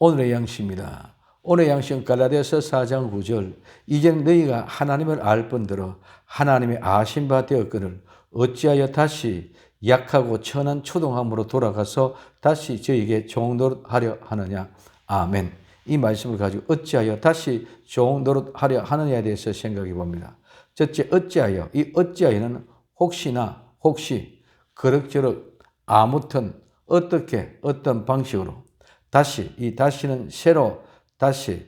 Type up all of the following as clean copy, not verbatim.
오늘의 양식입니다. 오늘의 양식은 갈라디아서 4장 9절. 이제는 너희가 하나님을 알 뿐더러 하나님의 아신 바 되었거늘 어찌하여 다시 약하고 천한 초동함으로 돌아가서 다시 저에게 종노릇하려 하느냐. 아멘. 이 말씀을 가지고 어찌하여 다시 종노릇하려 하느냐에 대해서 생각해 봅니다. 첫째, 어찌하여. 이 어찌하여는 혹시나, 혹시, 그럭저럭, 아무튼, 어떻게, 어떤 방식으로 다시, 이 다시는 새로 다시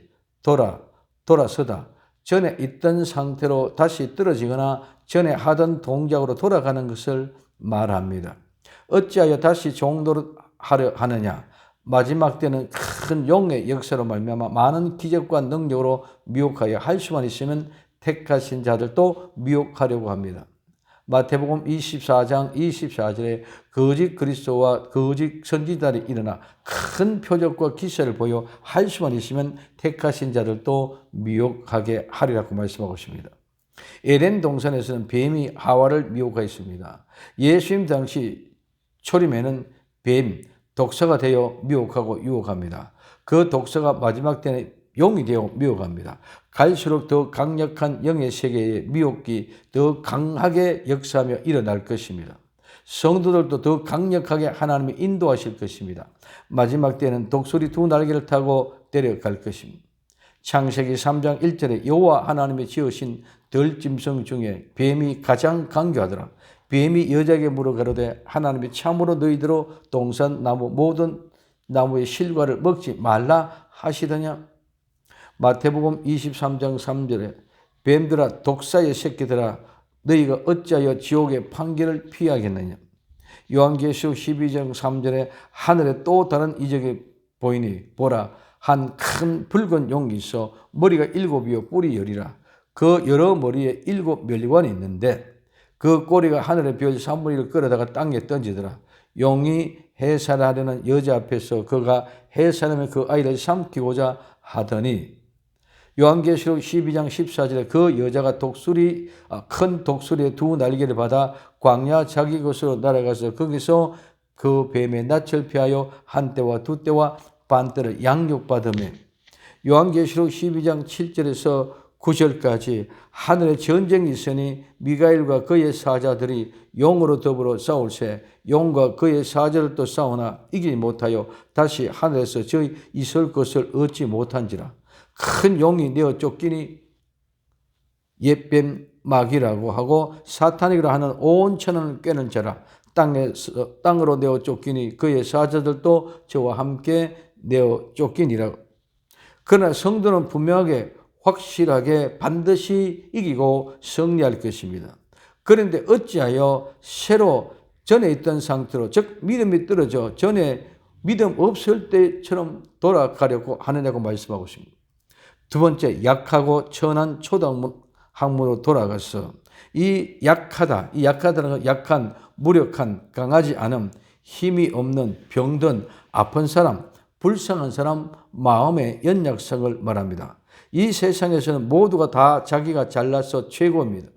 돌아서다. 전에 있던 상태로 다시 떨어지거나 전에 하던 동작으로 돌아가는 것을 말합니다. 어찌하여 다시 종노릇하려 하느냐. 마지막 때는 큰 용의 역사로 말미암아 많은 기적과 능력으로 미혹하여 할 수만 있으면 택하신 자들도 미혹하려고 합니다. 마태복음 24장 24절에 거짓 그리스도와 거짓 선지자들이 일어나 큰 표적과 기사를 보여 할 수만 있으면 택하신 자들도 미혹하게 하리라고 말씀하고 있습니다. 에덴 동산에서는 뱀이 하와를 미혹하였습니다. 예수님 당시 초림에는 뱀, 독사가 되어 미혹하고 유혹합니다. 그 독사가 마지막 때는 용이 되어 미혹합니다. 갈수록 더 강력한 영의 세계의 미혹이 더 강하게 역사하며 일어날 것입니다. 성도들도 더 강력하게 하나님이 인도하실 것입니다. 마지막 때는 독수리 두 날개를 타고 데려갈 것입니다. 창세기 3장 1절에 여호와 하나님이 지으신 들짐승 중에 뱀이 가장 강교하더라. 뱀이 여자에게 물어 가로되 하나님이 참으로 너희들로 동산 나무 모든 나무의 실과를 먹지 말라 하시더냐. 마태복음 23장 3절에 뱀들아 독사의 새끼들아 너희가 어찌하여 지옥의 판결을 피하겠느냐. 요한계시록 12장 3절에 하늘에 또 다른 이적이 보이니 보라 한 큰 붉은 용이 있어 머리가 7이요 뿔이 10이라. 그 여러 머리에 7 면류관이 있는데 그 꼬리가 하늘의 별 3분의 1을 끌어다가 땅에 던지더라. 용이 해산하려는 여자 앞에서 그가 해산하면 그 아이를 삼키고자 하더니 요한계시록 12장 14절에 그 여자가 큰 독수리의 두 날개를 받아 광야 자기 곳으로 날아가서 거기서 그 뱀의 낯을 피하여 한 때와 두 때와 반 때를 양육받으며 요한계시록 12장 7절에서 9절까지 하늘에 전쟁이 있으니 미가엘과 그의 사자들이 용으로 더불어 싸울세 용과 그의 사자를 또 싸우나 이기지 못하여 다시 하늘에서 저희 있을 것을 얻지 못한지라. 큰 용이 내어 쫓기니 옛뱀 마귀라고 하고 사탄이라 하는 온 천하를 꿰는 자라. 땅으로 내어 쫓기니 그의 사자들도 저와 함께 내어 쫓기니라. 그러나 성도는 분명하게 확실하게 반드시 이기고 승리할 것입니다. 그런데 어찌하여 새로 전에 있던 상태로 즉 믿음이 떨어져 전에 믿음 없을 때처럼 돌아가려고 하느냐고 말씀하고 있습니다. 두 번째, 약하고 천한 초당학문으로 돌아가서 이 약하다는 건 약한, 무력한, 강하지 않은, 힘이 없는, 병든, 아픈 사람, 불쌍한 사람, 마음의 연약성을 말합니다. 이 세상에서는 모두가 다 자기가 잘나서 최고입니다.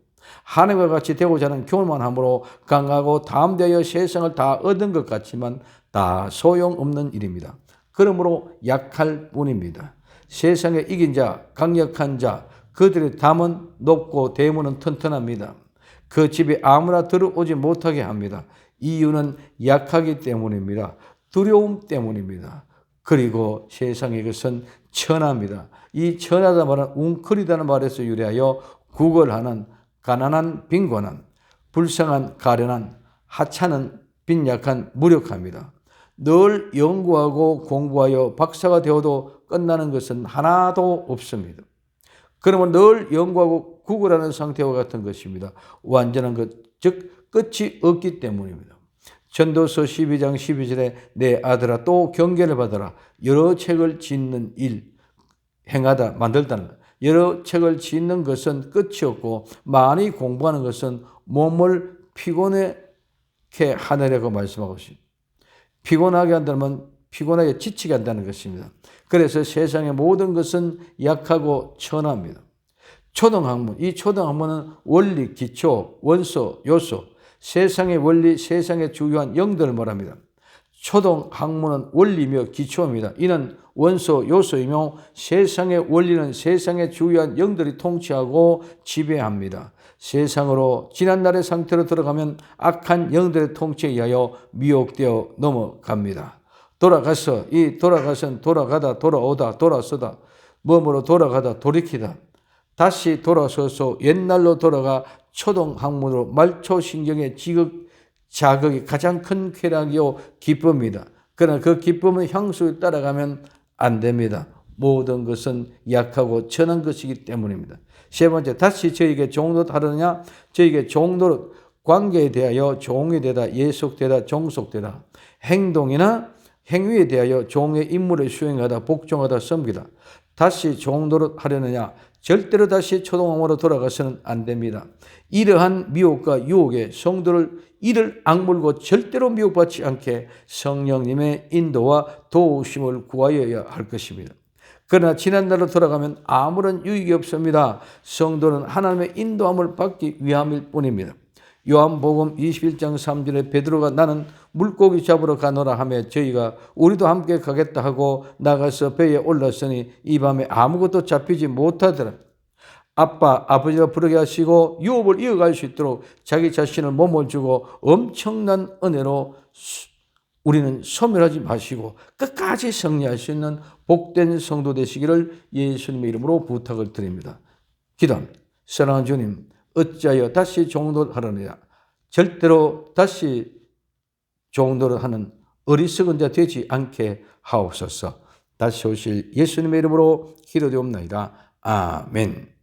하늘과 같이 되고자 하는 교만만 함으로 강하고 담대하여 세상을 다 얻은 것 같지만 다 소용없는 일입니다. 그러므로 약할 뿐입니다. 세상에 이긴 자, 강력한 자, 그들의 담은 높고 대문은 튼튼합니다. 그 집에 아무나 들어오지 못하게 합니다. 이유는 약하기 때문입니다. 두려움 때문입니다. 그리고 세상의 것은 천합니다. 이 천하다 말은 웅크리다는 말에서 유래하여 구걸하는, 가난한, 빈곤한, 불쌍한, 가련한, 하찮은, 빈약한, 무력합니다. 늘 연구하고 공부하여 박사가 되어도 끝나는 것은 하나도 없습니다. 그러면 늘 연구하고 구걸하는 상태와 같은 것입니다. 완전한 것, 즉 끝이 없기 때문입니다. 전도서 12장 12절에 내 아들아 또 경계를 받아라. 여러 책을 짓는 일, 행하다, 만들다는 것. 여러 책을 짓는 것은 끝이 없고 많이 공부하는 것은 몸을 피곤하게 하느라고 말씀하고 있습니다. 피곤하게 한다면 피곤하게 지치게 한다는 것입니다. 그래서 세상의 모든 것은 약하고 천합니다. 초등학문, 이 초등학문은 원리, 기초, 원소, 요소, 세상의 원리, 세상의 주요한 영들을 말합니다. 초동 학문은 원리며 기초입니다. 이는 원소, 요소이며 세상의 원리는 세상에 주요한 영들이 통치하고 지배합니다. 세상으로 지난날의 상태로 들어가면 악한 영들의 통치에 의하여 미혹되어 넘어갑니다. 돌아가선 돌아가다, 돌아오다, 돌아서다, 뭐뭐로 돌아가다, 돌이키다. 다시 돌아서서 옛날로 돌아가 초동 학문으로 말초신경의 자극이 가장 큰 쾌락이요 기쁨이다. 그러나 그 기쁨은 향수에 따라가면 안 됩니다. 모든 것은 약하고 천한 것이기 때문입니다. 세 번째, 다시 저에게 종노릇 하느냐? 저에게 종노릇, 관계에 대하여 종이 되다, 예속되다, 종속되다. 행동이나 행위에 대하여 종의 임무를 수행하다, 복종하다, 섬기다. 다시 종노릇 하려느냐? 절대로 다시 초동학문으로 돌아가서는 안 됩니다. 이러한 미혹과 유혹에 성도를 이를 악물고 절대로 미혹받지 않게 성령님의 인도와 도우심을 구하여야 할 것입니다. 그러나 지난날로 돌아가면 아무런 유익이 없습니다. 성도는 하나님의 인도함을 받기 위함일 뿐입니다. 요한복음 21장 3절에 베드로가 나는 물고기 잡으러 가노라 하며 우리도 함께 가겠다 하고 나가서 배에 올랐으니 이 밤에 아무것도 잡히지 못하더라. 아버지가 부르게 하시고 유업을 이어갈 수 있도록 자기 자신을 몸을 주고 엄청난 은혜로 우리는 소멸하지 마시고 끝까지 승리할 수 있는 복된 성도 되시기를 예수님의 이름으로 부탁을 드립니다. 기도합니다. 사랑하는 주님, 어찌하여 다시 종노릇하느냐? 절대로 다시 종노릇하는 어리석은 자 되지 않게 하옵소서. 다시 오실 예수님의 이름으로 기도되옵나이다. 아멘.